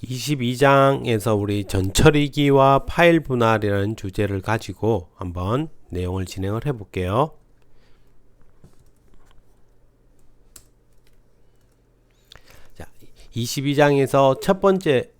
22장에서 우리 전처리기와 파일 분할이라는 주제를 가지고 한번 내용을 진행을 해 볼게요. 자, 22장에서 첫 번째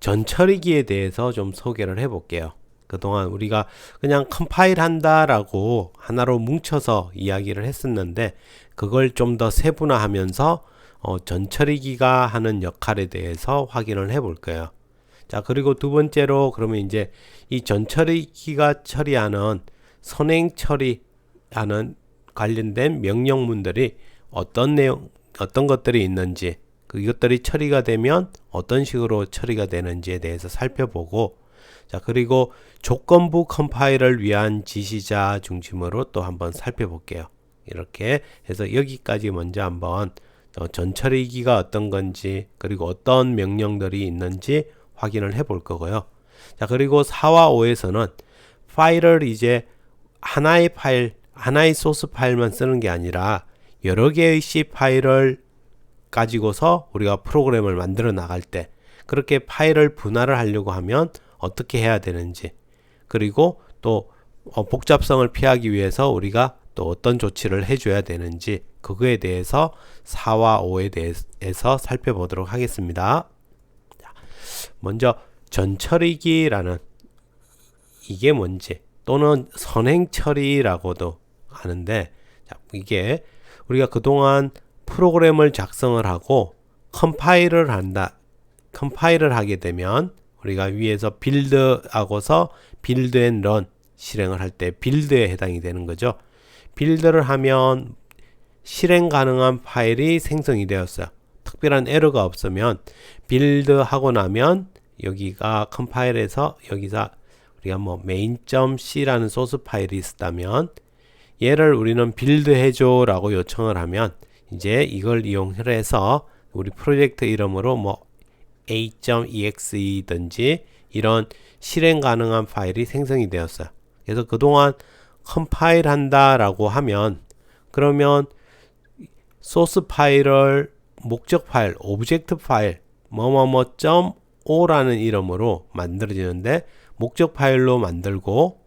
전처리기에 대해서 좀 소개를 해 볼게요. 그동안 우리가 그냥 컴파일 한다라고 하나로 뭉쳐서 이야기를 했었는데, 그걸 좀 더 세분화하면서 전처리기가 하는 역할에 대해서 확인을 해 볼 거예요. 자, 그리고 두 번째로 그러면 이제 이 전처리기가 처리하는 선행 처리하는 관련된 명령문들이 어떤 내용, 어떤 것들이 있는지, 이것들이 처리가 되면 어떤 식으로 처리가 되는지에 대해서 살펴보고, 자, 그리고 조건부 컴파일을 위한 지시자 중심으로 또 한번 살펴볼게요. 이렇게 해서 여기까지 먼저 한번 전처리기가 어떤 건지, 그리고 어떤 명령들이 있는지 확인을 해 볼 거고요. 자, 그리고 4와 5에서는 파일을 이제 하나의 파일, 하나의 소스 파일만 쓰는 게 아니라 여러 개의 C 파일을 가지고서 우리가 프로그램을 만들어 나갈 때, 그렇게 파일을 분할을 하려고 하면 어떻게 해야 되는지, 그리고 또 복잡성을 피하기 위해서 우리가 또 어떤 조치를 해줘야 되는지, 그거에 대해서 4와 5에 대해서 살펴보도록 하겠습니다. 먼저 전처리기라는 이게 뭔지, 또는 선행처리라고도 하는데, 이게 우리가 그동안 프로그램을 작성을 하고 컴파일을 하게 되면 우리가 위에서 빌드하고서 빌드 앤 런 실행을 할 때 빌드에 해당이 되는 거죠. 빌드를 하면 실행 가능한 파일이 생성이 되었어요. 특별한 에러가 없으면 빌드하고 나면 여기가 컴파일에서 여기서 우리가 main.c라는 소스 파일이 있었다면 얘를 우리는 빌드 해줘 라고 요청을 하면 이제 이걸 이용해서 우리 프로젝트 이름으로 a.exe 든지 이런 실행 가능한 파일이 생성이 되었어요. 그래서 그동안 컴파일 한다 라고 하면, 그러면 소스 파일을 목적 파일, 오브젝트 파일 뭐뭐뭐.o라는 이름으로 만들어지는데, 목적 파일로 만들고,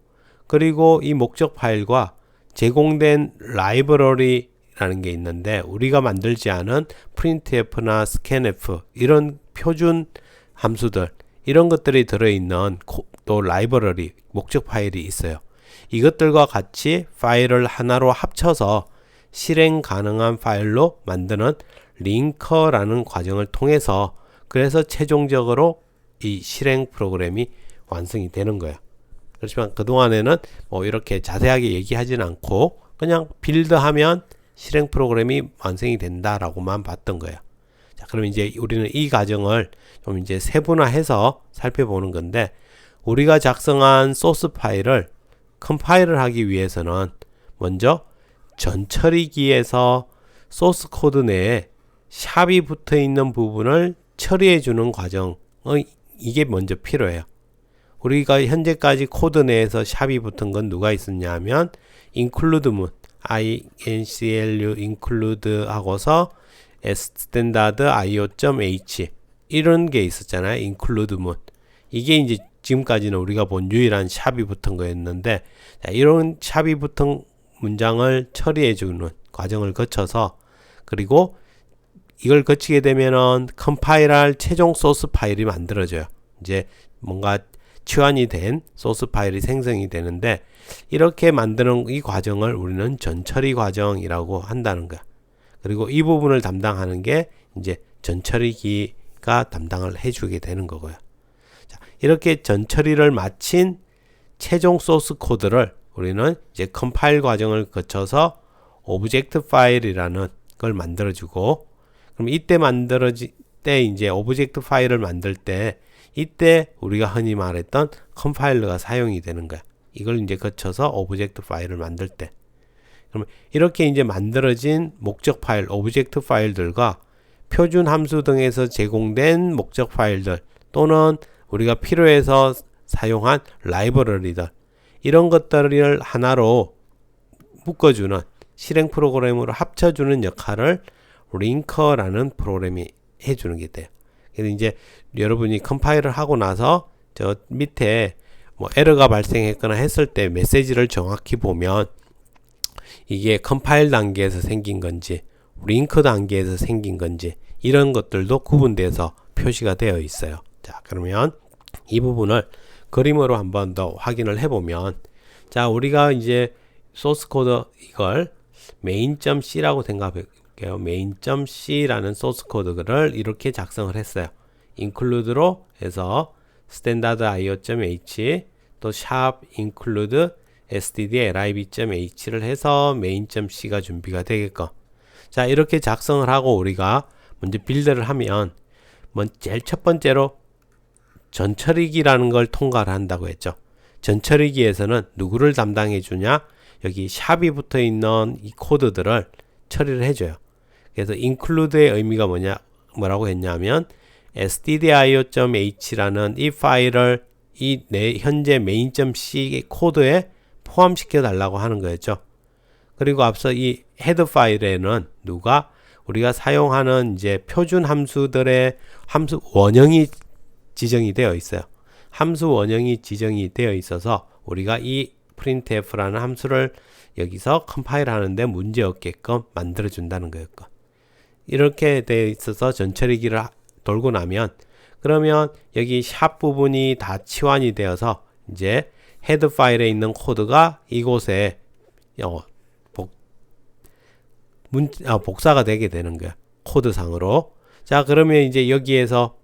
그리고 이 목적 파일과 제공된 라이브러리라는 게 있는데, 우리가 만들지 않은 printf나 scanf 이런 표준 함수들, 이런 것들이 들어있는 또 라이브러리, 목적 파일이 있어요. 이것들과 같이 파일을 하나로 합쳐서 실행 가능한 파일로 만드는 링커라는 과정을 통해서, 그래서 최종적으로 이 실행 프로그램이 완성이 되는 거예요. 그렇지만 그동안에는 이렇게 자세하게 얘기하진 않고 그냥 빌드하면 실행 프로그램이 완성이 된다라고만 봤던 거예요. 자, 그럼 이제 우리는 이 과정을 좀 이제 세분화해서 살펴보는 건데, 우리가 작성한 소스 파일을 컴파일을 하기 위해서는 먼저 전처리기에서 소스 코드 내에 샵이 붙어 있는 부분을 처리해 주는 과정의 이게 먼저 필요해요. 우리가 현재까지 코드 내에서 샵이 붙은 건 누가 있었냐 하면 include문, inclu include 하고서 standard io.h 이런 게 있었잖아요. include문. 이게 이제 지금까지는 우리가 본 유일한 샵이 붙은 거였는데, 자, 이런 샵이 붙은 문장을 처리해 주는 과정을 거쳐서, 그리고 이걸 거치게 되면은 컴파일할 최종 소스 파일이 만들어져요. 이제 뭔가 치환이 된 소스 파일이 생성이 되는데, 이렇게 만드는 이 과정을 우리는 전처리 과정이라고 한다는 거야. 그리고 이 부분을 담당하는 게 이제 전처리기가 담당을 해주게 되는 거고요. 자, 이렇게 전처리를 마친 최종 소스 코드를 우리는 이제 컴파일 과정을 거쳐서 오브젝트 파일이라는 걸 만들어주고, 그럼 이때 이제 오브젝트 파일을 만들 때, 이때 우리가 흔히 말했던 컴파일러가 사용이 되는 거야. 이걸 이제 거쳐서 오브젝트 파일을 만들 때. 그러면 이렇게 이제 만들어진 목적 파일, 오브젝트 파일들과 표준 함수 등에서 제공된 목적 파일들, 또는 우리가 필요해서 사용한 라이브러리들, 이런 것들을 하나로 묶어주는, 실행 프로그램으로 합쳐주는 역할을 링커라는 프로그램이 해주는 게 돼요. 그래서 이제 여러분이 컴파일을 하고 나서 저 밑에 뭐 에러가 발생했거나 했을 때 메시지를 정확히 보면 이게 컴파일 단계에서 생긴 건지 링크 단계에서 생긴 건지 이런 것들도 구분돼서 표시가 되어 있어요. 자, 그러면 이 부분을 그림으로 한번 더 확인을 해보면, 자, 우리가 이제 소스 코드 이걸 main.c라고 생각해 볼게요. main.c라는 소스 코드를 이렇게 작성을 했어요. include로 해서 standard io.h 또 sharp include stdlib.h를 해서 main.c가 준비가 되게끔. 자, 이렇게 작성을 하고 우리가 먼저 빌드를 하면 제일 첫 번째로 전처리기라는 걸 통과를 한다고 했죠. 전처리기에서는 누구를 담당해 주냐? 여기 샵이 붙어 있는 이 코드들을 처리를 해줘요. 그래서 include의 의미가 뭐라고 했냐면 stdio.h라는 이 파일을 이 현재 main.c 코드에 포함시켜 달라고 하는 거였죠. 그리고 앞서 이 헤드 파일에는 우리가 사용하는 이제 표준 함수들의 함수 원형이 지정이 되어 있어요. 함수 원형이 지정이 되어 있어서 우리가 이 printf라는 함수를 여기서 컴파일 하는데 문제 없게끔 만들어 준다는 거였고, 이렇게 되어 있어서 전처리기를 돌고 나면 그러면 여기 샵 부분이 다 치환이 되어서 이제 헤드 파일에 있는 코드가 이곳에 복사가 되게 되는 거야, 코드상으로. 자, 그러면 이제 여기에서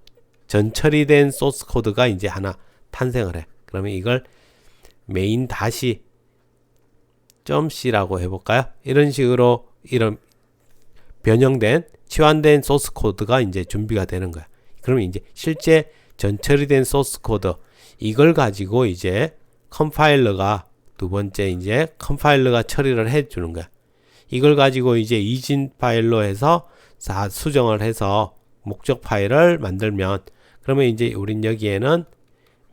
전처리된 소스 코드가 이제 하나 탄생을 해. 그러면 이걸 main -.c라고 해볼까요? 이런 식으로 이런 변형된 치환된 소스 코드가 이제 준비가 되는 거야. 그러면 이제 실제 전처리된 소스 코드 이걸 가지고 이제 컴파일러가 두 번째 이제 컴파일러가 처리를 해 주는 거야. 이걸 가지고 이제 이진 파일로 해서 다 수정을 해서 목적 파일을 만들면, 그러면 이제 우린 여기에는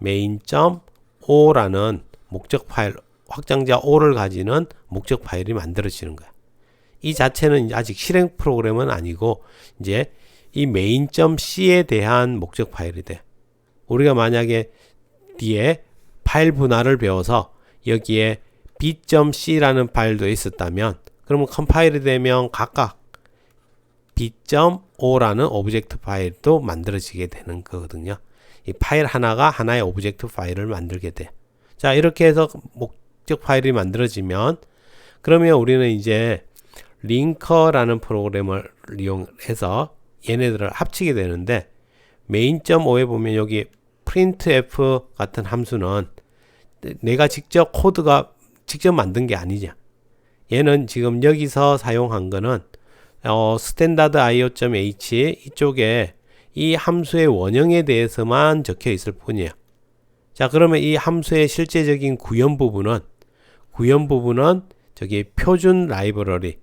main.o라는 목적 파일, 확장자 5를 가지는 목적 파일이 만들어지는 거야. 이 자체는 아직 실행 프로그램은 아니고 이제 이 main.c에 대한 목적 파일이 돼. 우리가 만약에 뒤에 파일 분할을 배워서 여기에 b.c라는 파일도 있었다면 그러면 컴파일이 되면 각각 b.o라는 오브젝트 파일도 만들어지게 되는 거거든요. 이 파일 하나가 하나의 오브젝트 파일을 만들게 돼. 자, 이렇게 해서 목적 파일이 만들어지면 그러면 우리는 이제 링커라는 프로그램을 이용해서 얘네들을 합치게 되는데, main.o에 보면 여기 printf 같은 함수는 내가 직접 코드가 직접 만든 게 아니냐. 얘는 지금 여기서 사용한 거는 standard io.h 이쪽에 이 함수의 원형에 대해서만 적혀 있을 뿐이에요. 자, 그러면 이 함수의 실제적인 구현 부분은 저기 표준 라이브러리,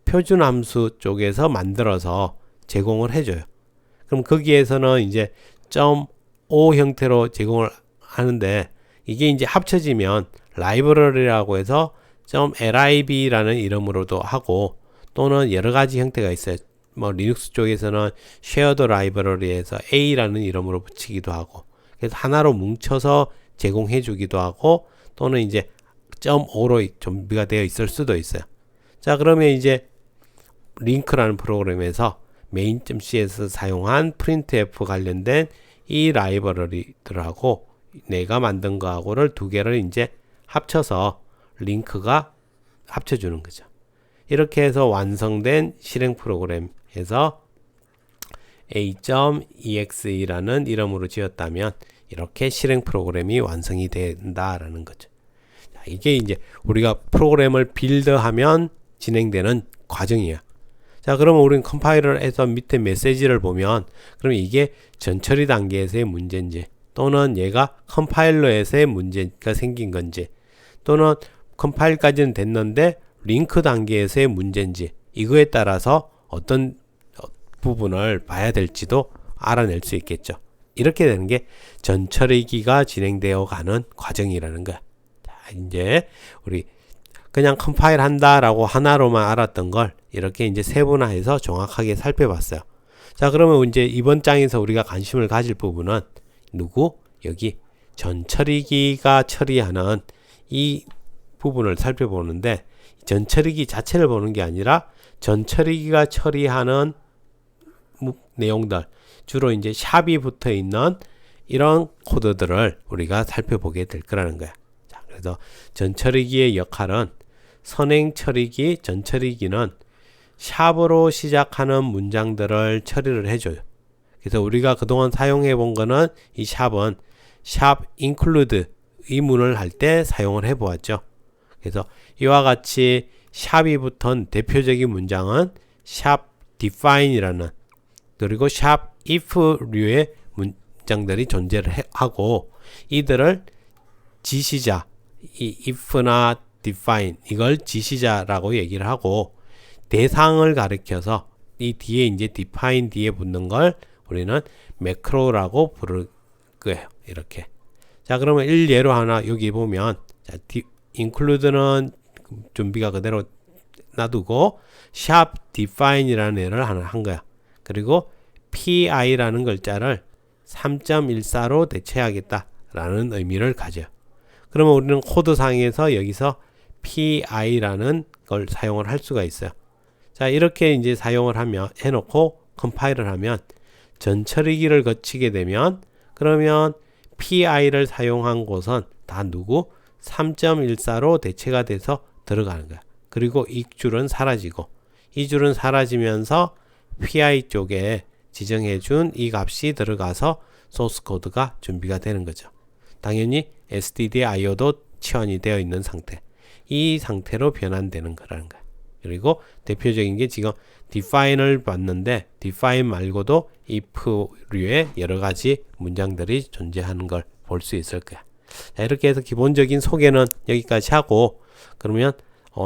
표준 함수 쪽에서 만들어서 제공을 해줘요. 그럼 거기에서는 이제 .o 형태로 제공을 하는데, 이게 이제 합쳐지면 라이브러리라고 해서 .lib라는 이름으로도 하고, 또는 여러 가지 형태가 있어요. 뭐 리눅스 쪽에서는 shared library에서 A라는 이름으로 붙이기도 하고, 그래서 하나로 뭉쳐서 제공해 주기도 하고, 또는 이제 .o로 준비가 되어 있을 수도 있어요. 자, 그러면 이제 링크라는 프로그램에서 main.c에서 사용한 printf 관련된 이 라이브러리들하고 내가 만든 거하고를 두 개를 이제 합쳐서 링크가 합쳐주는 거죠. 이렇게 해서 완성된 실행 프로그램에서 a.exe라는 이름으로 지었다면 이렇게 실행 프로그램이 완성이 된다라는 거죠. 자, 이게 이제 우리가 프로그램을 빌드하면 진행되는 과정이에요. 자, 그러면 우리는 컴파일을 해서 밑에 메시지를 보면, 그럼 이게 전처리 단계에서의 문제인지, 또는 얘가 컴파일러에서의 문제가 생긴 건지, 또는 컴파일까지는 됐는데 링크 단계에서의 문제인지, 이거에 따라서 어떤 부분을 봐야 될지도 알아낼 수 있겠죠. 이렇게 되는 게 전처리기가 진행되어 가는 과정이라는 거야. 자, 이제 우리 그냥 컴파일 한다라고 하나로만 알았던 걸 이렇게 이제 세분화해서 정확하게 살펴봤어요. 자, 그러면 이제 이번 장에서 우리가 관심을 가질 부분은 여기 전처리기가 처리하는 이 부분을 살펴보는데, 전처리기 자체를 보는 게 아니라 전처리기가 처리하는 내용들, 주로 이제 샵이 붙어 있는 이런 코드들을 우리가 살펴보게 될 거라는 거야. 자, 그래서 전처리기의 역할은 선행 처리기, 전처리기는 샵으로 시작하는 문장들을 처리를 해줘요. 그래서 우리가 그동안 사용해 본 거는 이 샵은 샵 include 이 문을 할 때 사용을 해 보았죠. 그래서 이와 같이 샵이 붙은 대표적인 문장은 샵 define이라는, 그리고 샵 if류의 문장들이 존재를 하고, 이들을 지시자, 이 if나 define 이걸 지시자라고 얘기를 하고, 대상을 가리켜서 이 뒤에 이제 define 뒤에 붙는 걸 우리는 매크로라고 부를 거예요. 이렇게. 자, 그러면 일예로 하나 여기 보면, 자, include는 준비가 그대로 놔두고 샵 define이라는 애를 하나 한 거야. 그리고 pi라는 글자를 3.14로 대체하겠다라는 의미를 가져요. 그러면 우리는 코드상에서 여기서 pi라는 걸 사용을 할 수가 있어요. 자, 이렇게 이제 사용을 해놓고 컴파일을 하면, 전처리기를 거치게 되면, 그러면 pi를 사용한 곳은 다 3.14로 대체가 돼서 들어가는 거야. 그리고 이 줄은 사라지고, 이 줄은 사라지면서 pi 쪽에 지정해준 이 값이 들어가서 소스 코드가 준비가 되는 거죠. 당연히 stdio도 치환이 되어 있는 상태, 이 상태로 변환되는 거라는 거야. 그리고 대표적인 게 지금 define을 봤는데, define 말고도 if류의 여러 가지 문장들이 존재하는 걸 볼 수 있을 거야. 자, 이렇게 해서 기본적인 소개는 여기까지 하고, 그러면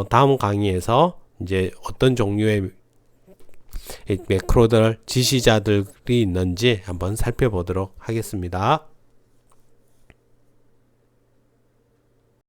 다음 강의에서 이제 어떤 종류의 매크로들, 지시자들이 있는지 한번 살펴보도록 하겠습니다.